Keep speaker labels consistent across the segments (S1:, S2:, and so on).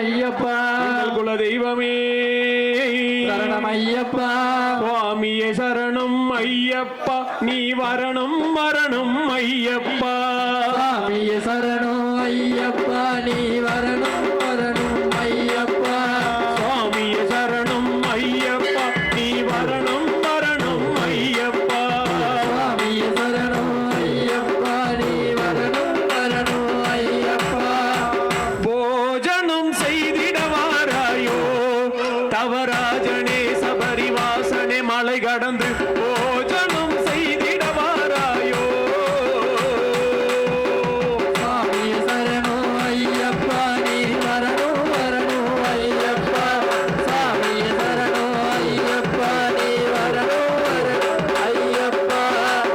S1: ஐயப்பா
S2: குல தெய்வமே
S1: சரணம் ஐயப்பா
S2: சுவாமியே சரணம் ஐயப்பா நீ வரணும் வரணும் ஐயப்பா
S1: சுவாமியே சரணம் ஐயப்பா நீ வரணும் வரணும் ஐயப்பா
S2: சுவாமியே சரணம் ஐயப்பா நீ வரணும் வரணும் ஐயப்பா
S1: சுவாமியே சரணம் ஐயப்பா நீ வரணும் வரணும் ஐயப்பா
S2: போஜனம் செய்திடவாராயோ தவராஜனே சபரிவாசனே மலை கடந்து போஜனம் செய்திடவாராயோ
S1: சுவாமியே சரணம் ஐயப்பா நீ வரணும் வரணும் ஐயப்பா சுவாமியே சரணம் ஐயப்பா நீ வரணும் வரணும் ஐயப்பா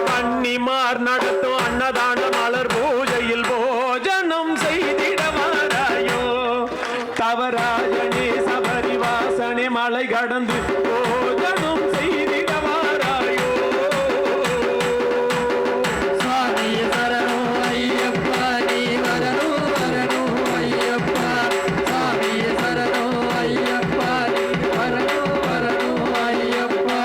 S2: கன்னிமார் நடத்தும் அன்னதான மலர் பூஜையில் போஜனம் செய்திடவாராயோ தவராஜனே சபரிவாசனே மலை கடந்து போஜனம் செய்திடவாராயோ
S1: சுவாமியே சரணம் ஐயப்பா நீ வரணும் வரணும் ஐயப்பா சுவாமியே சரணம் ஐயப்பா நீ வரணும் வரணும் ஐயப்பா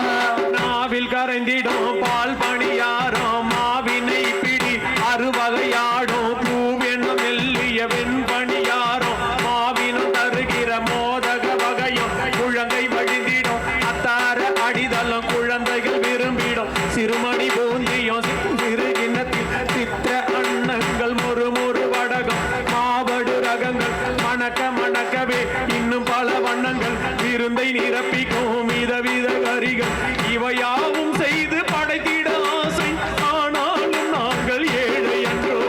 S2: நாவில் கரைந்திடும் பால் பணியாரம் மாவினை பிடி அறுவகையாடும் பூவென்னும் மெல்லிய வெண்பணியாரம் மாவினும் தருகிற மோதக வகையும் குழந்தை வழிந்திடும் அத்தார அடிதளம் குழந்தைகள் விரும்பிடும் சிறுமணி பூந்தியும் சிறு கிண்ணத்தில் சித்திர அன்னங்கள் முறுமுறு வடகம் மாவடு ரகங்கள் மணக்க மணக்கவே இன்னும் பல வண்ணங்கள் விருந்தை நிரப்பிக்கும் விதவித கரிகள் இவையாவும் செய்து படைத்திட ஆசை ஆனாலும் நாங்கள் ஏழை என்றோ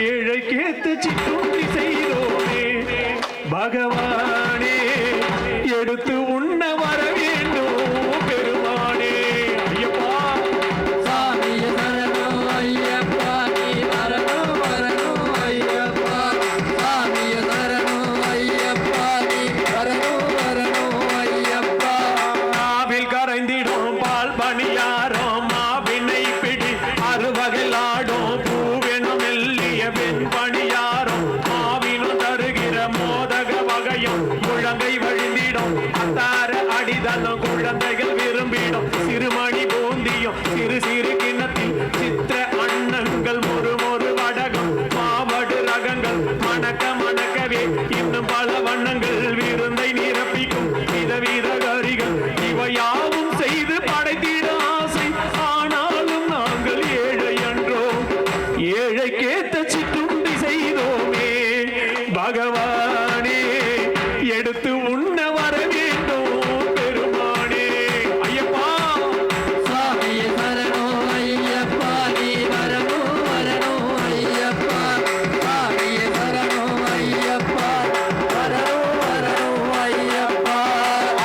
S2: ஏழைக்கேத்து சிற்றுண்டி செய்தோமே பகவானே எடுத்து உண்ண வர வேண்டும் பெருமானே ஐயப்பா
S1: சுவாமியே சரணம் ஐயப்பா நீ வரணும் வரணும் ஐயப்பா சுவாமியே சரணம் ஐயப்பா நீ வரணும் வரணும் ஐயப்பா
S2: நாவில் கரைந்திடும் பால் பணியாரம் மாவினை பிடி அறுவகையில் ஆடும் பூவெனும் மெல்லிய வெண்பணியாரம் மாவினும் தருகிற மோதக வகையும் குழந்தை வழிந்திடும் அத்தார அடிதளம் குழந்தைகள் விரும்பிடும் சிறுமணி பூந்தியும் சிறு சிறு கிண்ணத்தில் சித்திர அன்னங்கள் முறுமுறு வடகம் மாவடு ரகங்கள் மணக்க மணக்கவே இன்னும் பல வண்ணங்கள் விருந்தை நிரப்பிக்கும் விதவித கரிகள் இவையாவும் செய்து படைத்திட ஆசை ஆனாலும் நாங்கள் ஏழை என்றோ ஏழைக்கேத்த சிற்றுண்டி செய்தோமே பகவானே எடுத்து உண்ண வர வேண்டும் பெருமானே ஐயப்பா
S1: சுவாமியே சரணம் ஐயப்பா நீ வரணும் வரணும் ஐயப்பா சுவாமியே சரணம் ஐயப்பா வரணும் வரணும் ஐயப்பா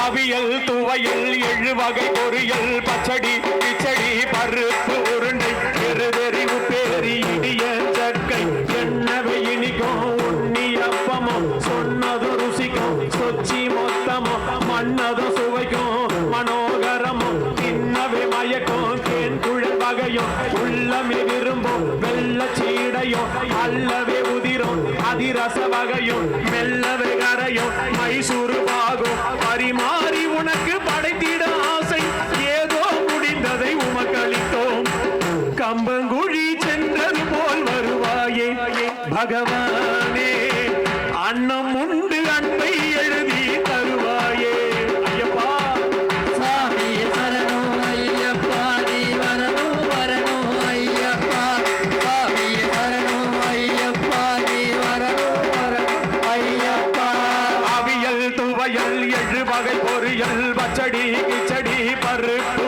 S2: அவியல் துவையல் எழு வகை பொரியல் பச்சடி கிச்சடி பருப்பு உருண்டை பெருதெறி உப்பேரி இடிய சக்கை எண்ணவை இனிக்கும் உண்ணி அப்பமும் சொன்னது ருசிக்கும் சொச்சி மொத்தமும் மன்னதும் சுவைக்கும் மனோகரமும் தின்னவே மயக்கும் தேன் குழல் வகையும் உள்ளமே விரும்பும் வெள்ள சீடையும் அல்லவே உதிரும் அதிரச வகையும் மெல்லவே கரையும் மைசூரு பாகும் பரிமாறி உனக்கு படைத்திட ஆசை ஏதோ முடிந்ததை உமக்களித்தோம் கம்பங்குழி சென்றது போல் வருவாயே பகவானே அன்னம் உண்டு அன்பை எழுதி தருவாயே ஐயப்பா
S1: சுவாமியே சரணம் ஐயப்பா நீ வரணும் வரணும் ஐயப்பா சுவாமியே சரணம் ஐயப்பா நீ வரணும் வரணும் ஐயப்பா
S2: அவியல் துவையல் எழு வகை பொரியல் பச்சடி கிச்சடி பருப்பு